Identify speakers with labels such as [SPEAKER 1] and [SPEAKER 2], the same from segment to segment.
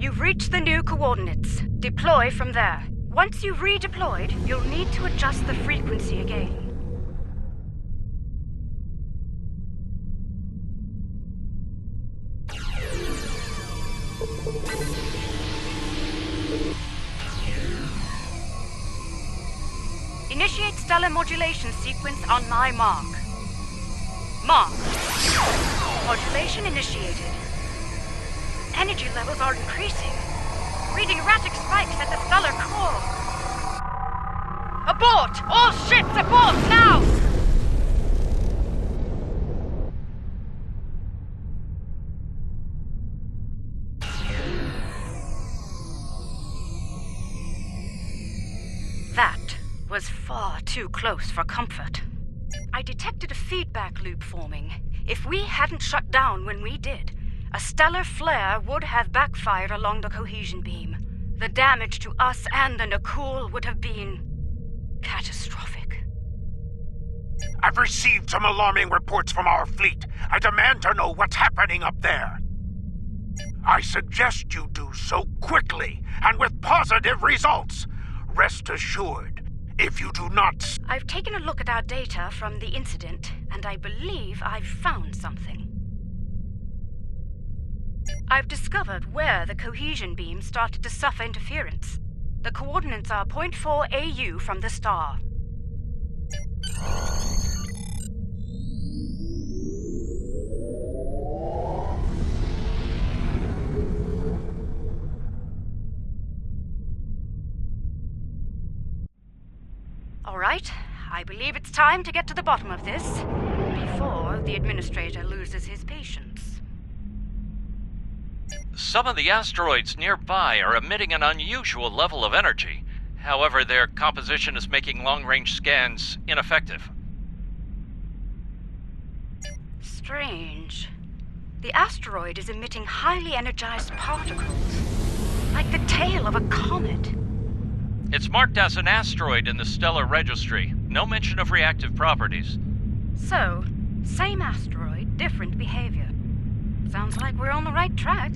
[SPEAKER 1] You've reached the new coordinates. Deploy from there. Once you've redeployed, you'll need to adjust the frequency again. Initiate stellar modulation sequence on my mark. Mark. Modulation initiated. Energy levels are increasing. Reading erratic spikes at the stellar core. Abort! All ships abort now! That was far too close for comfort. I detected a feedback loop forming. If we hadn't shut down when we did, a stellar flare would have backfired along the cohesion beam. The damage to us and the Nakul would have been catastrophic.
[SPEAKER 2] I've received some alarming reports from our fleet. I demand to know what's happening up there. I suggest you do so quickly and with positive results. Rest assured, if you do not...
[SPEAKER 1] I've taken a look at our data from the incident, and I believe I've found something. I've discovered where the cohesion beam started to suffer interference. The coordinates are 0.4 AU from the star. All right, I believe it's time to get to the bottom of this, before the administrator loses his patience.
[SPEAKER 3] Some of the asteroids nearby are emitting an unusual level of energy. However, their composition is making long-range scans ineffective.
[SPEAKER 1] Strange. The asteroid is emitting highly energized particles, like the tail of a comet.
[SPEAKER 3] It's marked as an asteroid in the stellar registry. No mention of reactive properties.
[SPEAKER 1] So, same asteroid, different behavior. Sounds like we're on the right track.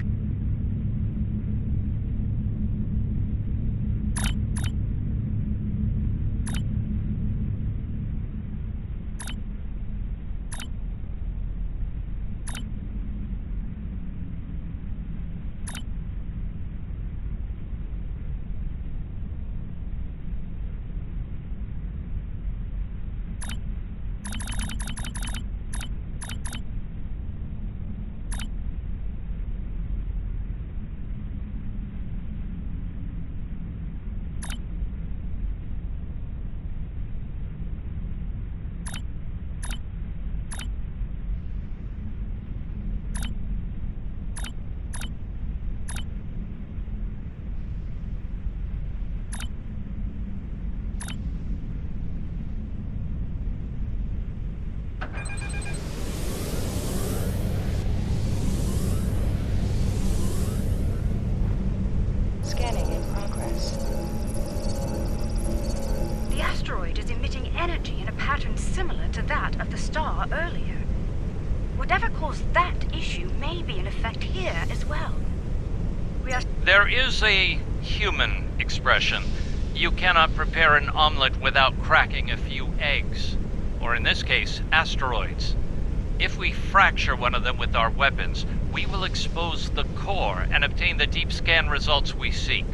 [SPEAKER 4] Scanning in progress.
[SPEAKER 1] The asteroid is emitting energy in a pattern similar to that of the star earlier. Whatever caused that issue may be in effect here as well.
[SPEAKER 3] There is a human expression. You cannot prepare an omelet without cracking a few eggs. Or in this case, asteroids. If we fracture one of them with our weapons, we will expose the core and obtain the deep scan results we seek.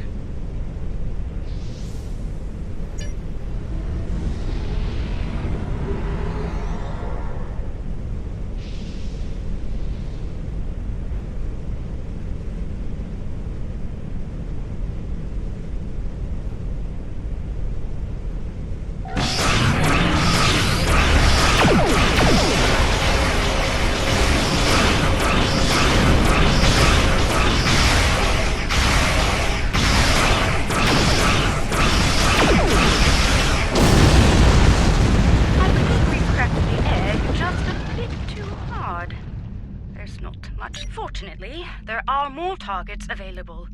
[SPEAKER 1] Fortunately, there are more targets available.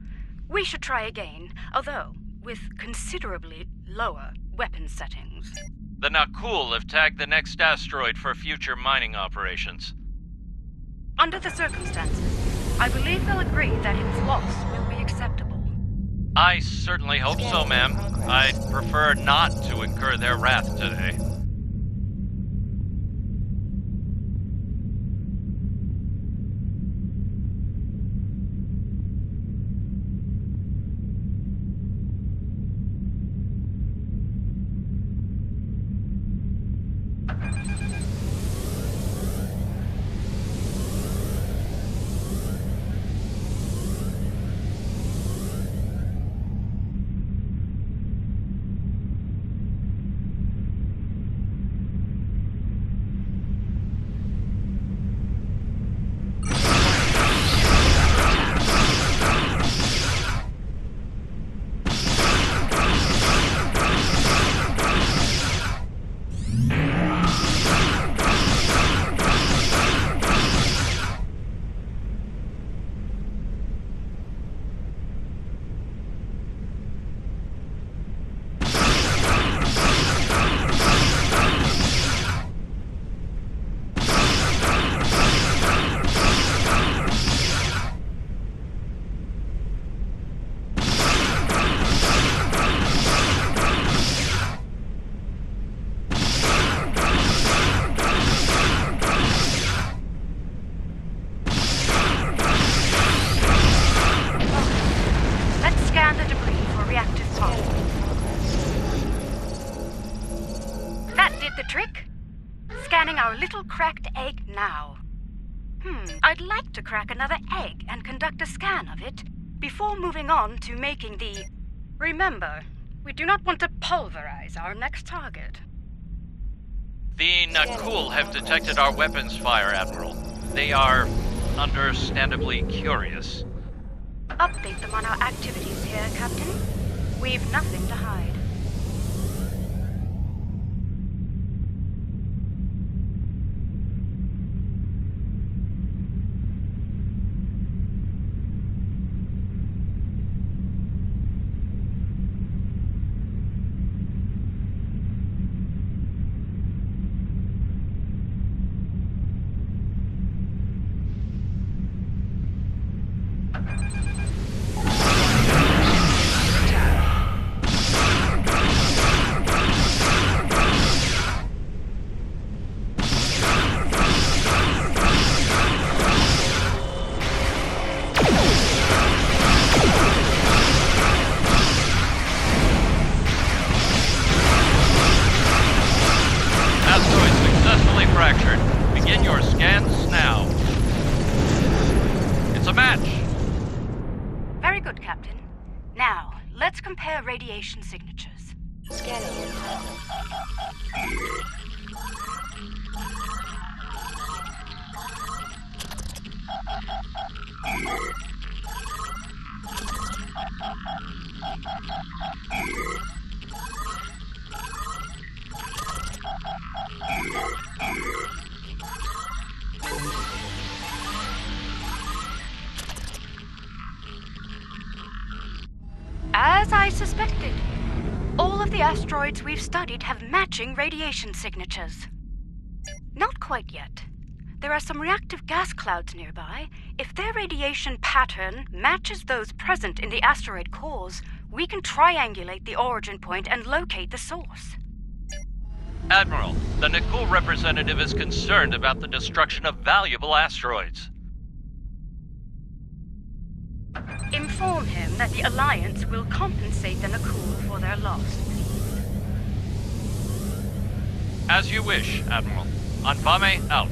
[SPEAKER 1] We should try again, although with considerably lower weapon settings.
[SPEAKER 3] The Nakul have tagged the next asteroid for future mining operations.
[SPEAKER 1] Under the circumstances, I believe they'll agree that its loss will be acceptable.
[SPEAKER 3] I certainly hope so, ma'am. I'd prefer not to incur their wrath today.
[SPEAKER 1] Our little cracked egg now. I'd like to crack another egg and conduct a scan of it before moving on to making the... Remember, we do not want to pulverize our next target.
[SPEAKER 3] The Nakul have detected our weapons fire, Admiral. They are understandably curious.
[SPEAKER 1] Update them on our activities here, Captain. We've nothing to hide.
[SPEAKER 3] Begin your scans now. It's a match.
[SPEAKER 1] Very good, Captain. Now, let's compare radiation signatures.
[SPEAKER 4] Scanning in
[SPEAKER 1] As I suspected, all of the asteroids we've studied have matching radiation signatures. Not quite yet. There are some reactive gas clouds nearby. If their radiation pattern matches those present in the asteroid cores, we can triangulate the origin point and locate the source.
[SPEAKER 3] Admiral, the Nakul representative is concerned about the destruction of valuable asteroids.
[SPEAKER 1] Inform him that the Alliance will compensate the Nakul for their loss, please.
[SPEAKER 3] As you wish, Admiral. Anfame out.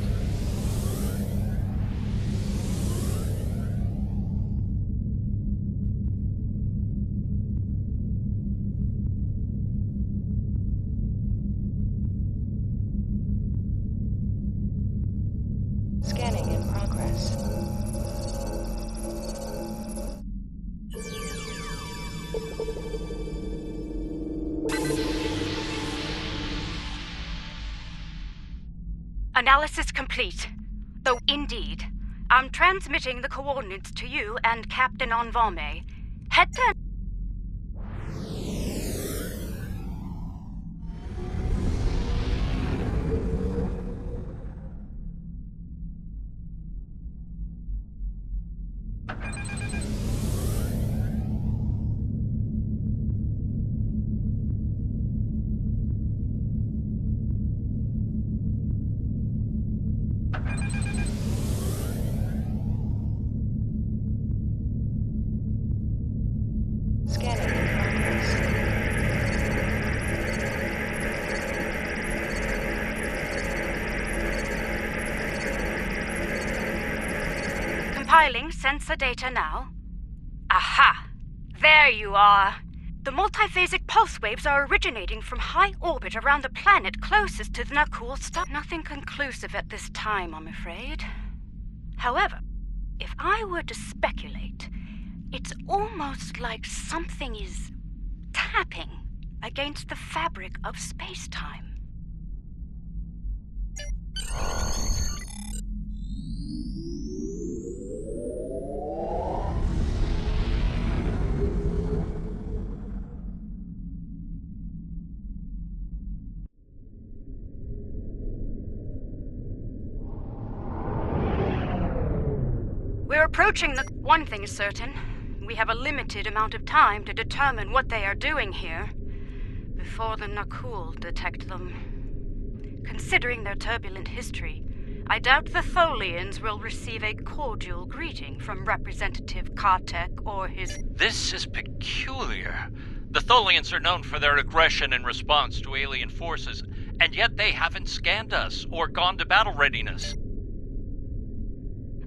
[SPEAKER 4] Scanning in progress.
[SPEAKER 1] Analysis complete. Though indeed, I'm transmitting the coordinates to you and Captain Anfame. Head to...
[SPEAKER 4] Scanning in progress.
[SPEAKER 1] Compiling sensor data now. Aha! There you are. The multiphasic pulse waves are originating from high orbit around the planet closest to the Nakul star. Nothing conclusive at this time, I'm afraid. However, if I were to speculate, it's almost like something is tapping against the fabric of space-time. We're approaching the... One thing is certain. We have a limited amount of time to determine what they are doing here before the Nakul detect them. Considering their turbulent history, I doubt the Tholians will receive a cordial greeting from Representative Kartek or his...
[SPEAKER 3] This is peculiar. The Tholians are known for their aggression in response to alien forces, and yet they haven't scanned us or gone to battle readiness.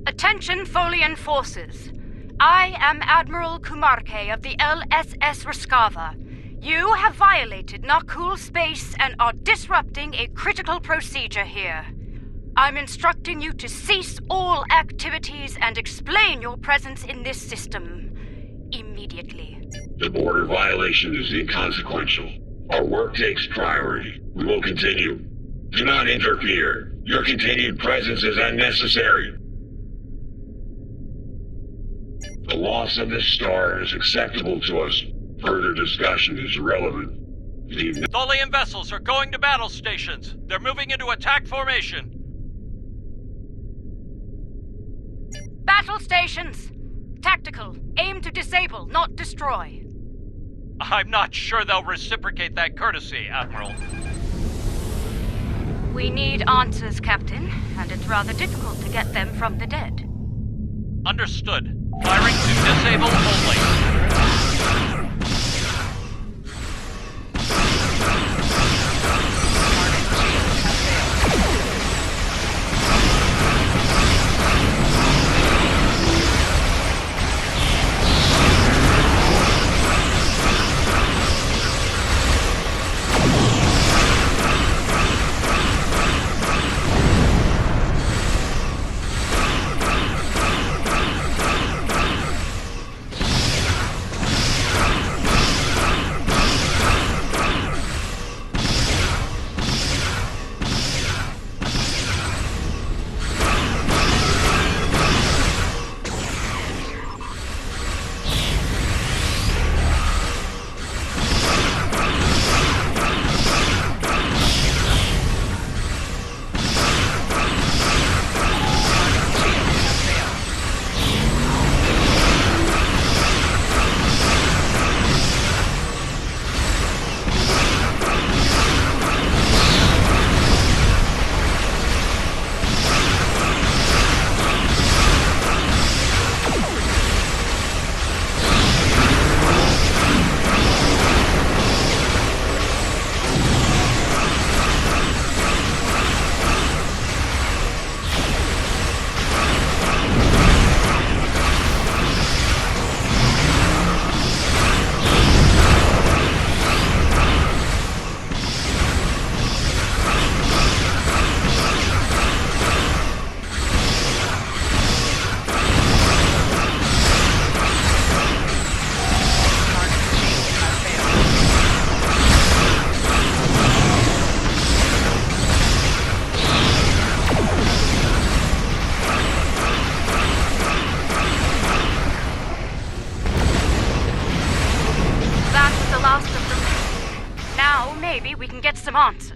[SPEAKER 1] Attention, Tholian forces. I am Admiral Kumarke of the LSS Raskava. You have violated Nakul space and are disrupting a critical procedure here. I'm instructing you to cease all activities and explain your presence in this system immediately.
[SPEAKER 5] The border violation is inconsequential. Our work takes priority. We will continue. Do not interfere. Your continued presence is unnecessary. The loss of this star is acceptable to us. Further discussion is irrelevant. The
[SPEAKER 3] Tholian vessels are going to battle stations. They're moving into attack formation.
[SPEAKER 1] Battle stations! Tactical. Aim to disable, not destroy.
[SPEAKER 3] I'm not sure they'll reciprocate that courtesy, Admiral.
[SPEAKER 1] We need answers, Captain, and it's rather difficult to get them from the dead.
[SPEAKER 3] Understood. Firing to disable only.
[SPEAKER 1] Maybe we can get some answers.